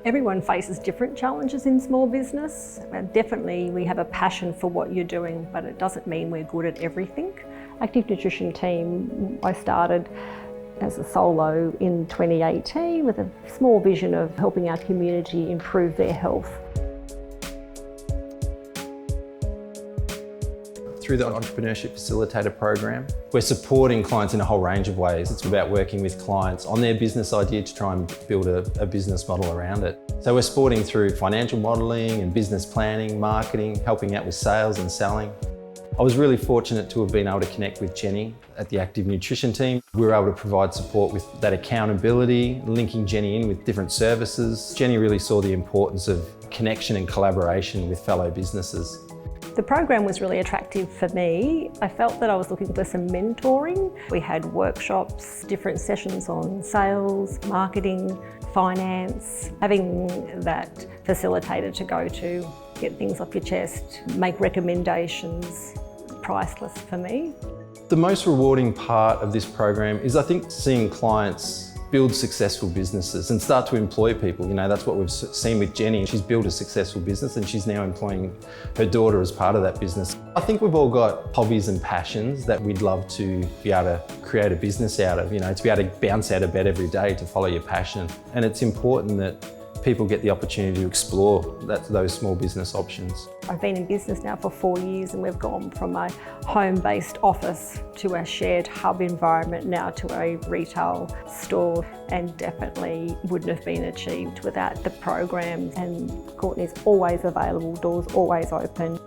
Everyone faces different challenges in small business. And definitely we have a passion for what you're doing, but it doesn't mean we're good at everything. Active Nutrition Team, I started as a solo in 2018 with a small vision of helping our community improve their health. Through the Entrepreneurship Facilitator program, we're supporting clients in a whole range of ways. It's about working with clients on their business idea to try and build a business model around it. So we're supporting through financial modelling and business planning, marketing, helping out with sales and selling. I was really fortunate to have been able to connect with Jenni at the Active Nutrition Team. We were able to provide support with that accountability, linking Jenni in with different services. Jenni really saw the importance of connection and collaboration with fellow businesses. The program was really attractive for me. I felt that I was looking for some mentoring. We had workshops, different sessions on sales, marketing, finance. Having that facilitator to go to, get things off your chest, make recommendations, priceless for me. The most rewarding part of this program is, I think, seeing clients build successful businesses and start to employ people. You know, that's what we've seen with Jenni. She's built a successful business and she's now employing her daughter as part of that business. I think we've all got hobbies and passions that we'd love to be able to create a business out of, you know, to be able to bounce out of bed every day to follow your passion. And it's important that people get the opportunity to explore those small business options. I've been in business now for 4 years and we've gone from a home-based office to a shared hub environment now to a retail store, and definitely wouldn't have been achieved without the program. And Courtney's always available, doors always open.